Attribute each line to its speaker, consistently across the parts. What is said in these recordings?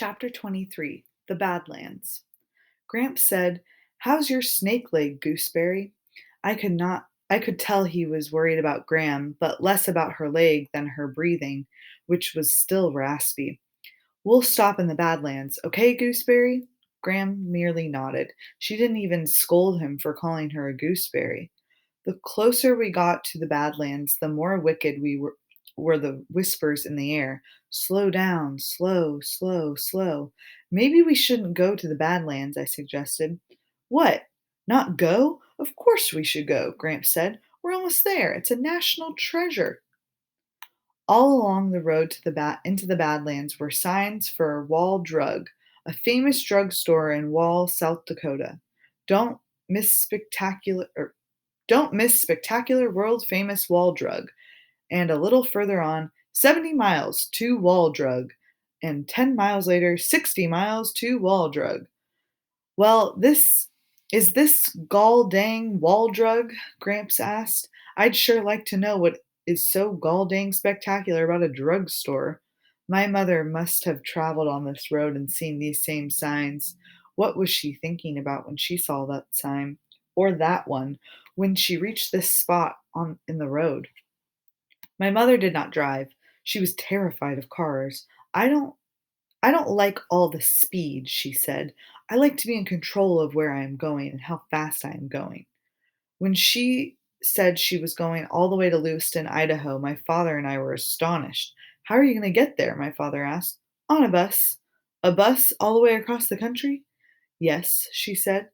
Speaker 1: Chapter 23 The Badlands. Gramps said, "How's your snake leg, Gooseberry?" I could tell he was worried about Gram, but less about her leg than her breathing, which was still raspy. "We'll stop in the Badlands, okay, Gooseberry?" Gram merely nodded. She didn't even scold him for calling her a gooseberry. The closer we got to the Badlands, the more wicked were the whispers in the air. Slow down, slow, slow, slow. Maybe we shouldn't go to the Badlands, I suggested. What? Not go? Of course we should go, Gramps said. We're almost there. It's a national treasure. All along the road to into the Badlands were signs for Wall Drug, a famous drugstore in Wall, South Dakota. Don't miss spectacular world famous Wall Drug. And a little further on, 70 miles to Wall Drug. And 10 miles later, 60 miles to Wall Drug. Well, this gall dang Wall Drug? Gramps asked. I'd sure like to know what is so gall dang spectacular about a drugstore. My mother must have traveled on this road and seen these same signs. What was she thinking about when she saw that sign? Or that one, when she reached this spot in the road? My mother did not drive. She was terrified of cars. I don't I don't like all the speed, she said. I like to be in control of where I am going and how fast I am going. When she said she was going all the way to Lewiston, Idaho, my father and I were astonished. "How are you going to get there?" my father asked. "On a bus." "A bus all the way across the country?" "Yes," she said.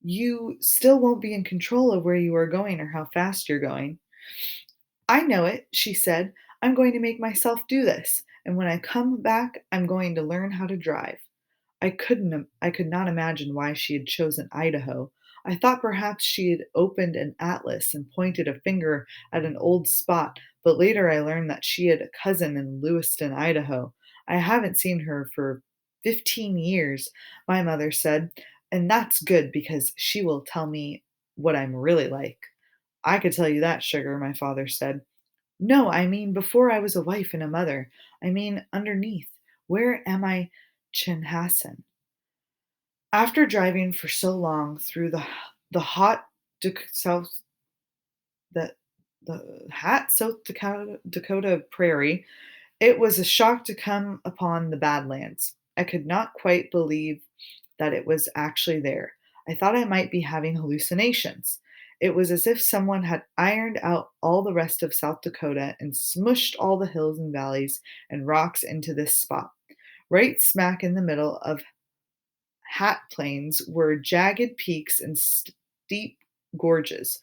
Speaker 1: "You still won't be in control of where you are going or how fast you're going." "I know it," she said. "I'm going to make myself do this, and when I come back, I'm going to learn how to drive." I could not imagine why she had chosen Idaho. I thought perhaps she had opened an atlas and pointed a finger at an old spot, but later I learned that she had a cousin in Lewiston, Idaho. I haven't seen her for 15 years, my mother said, and that's good because she will tell me what I'm really like. "I could tell you that, sugar," my father said. "No, I mean before I was a wife and a mother. I mean underneath. Where am I, Chinhassen?" After driving for so long through the hot South the South Dakota prairie, it was a shock to come upon the Badlands. I could not quite believe that it was actually there. I thought I might be having hallucinations. It was as if someone had ironed out all the rest of South Dakota and smushed all the hills and valleys and rocks into this spot. Right smack in the middle of Hat Plains were jagged peaks and steep gorges.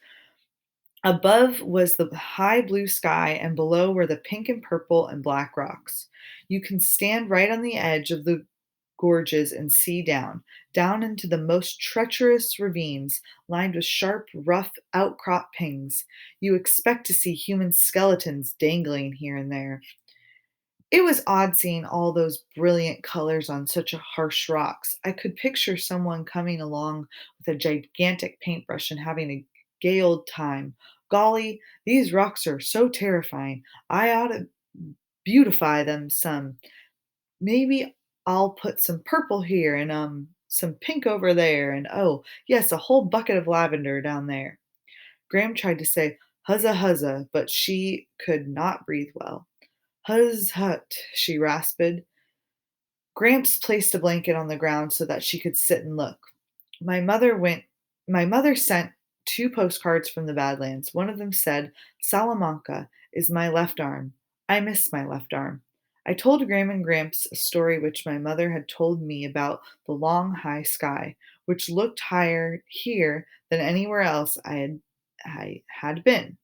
Speaker 1: Above was the high blue sky, and below were the pink and purple and black rocks. You can stand right on the edge of the gorges and see down into the most treacherous ravines lined with sharp, rough outcroppings. You expect to see human skeletons dangling here and there. It was odd seeing all those brilliant colors on such a harsh rocks. I could picture someone coming along with a gigantic paintbrush and having a gay old time. Golly, these rocks are so terrifying. I ought to beautify them some. Maybe I'll put some purple here and some pink over there and oh, yes, a whole bucket of lavender down there. Graham tried to say huzza huzza, but she could not breathe well. "Huzz hut," she rasped. Gramps placed a blanket on the ground so that she could sit and look. My mother went my mother sent two postcards from the Badlands. One of them said, "Salamanca is my left arm. I miss my left arm." I told Graham and Gramps a story which my mother had told me about the long high sky, which looked higher here than anywhere else I had been.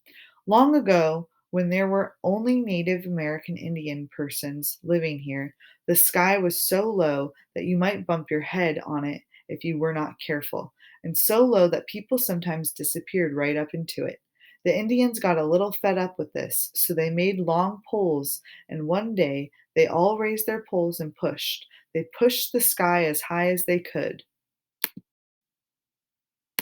Speaker 1: Long ago, when there were only Native American Indian persons living here, the sky was so low that you might bump your head on it if you were not careful, and so low that people sometimes disappeared right up into it. The Indians got a little fed up with this, so they made long poles, and one day they all raised their poles and pushed. They pushed the sky as high as they could.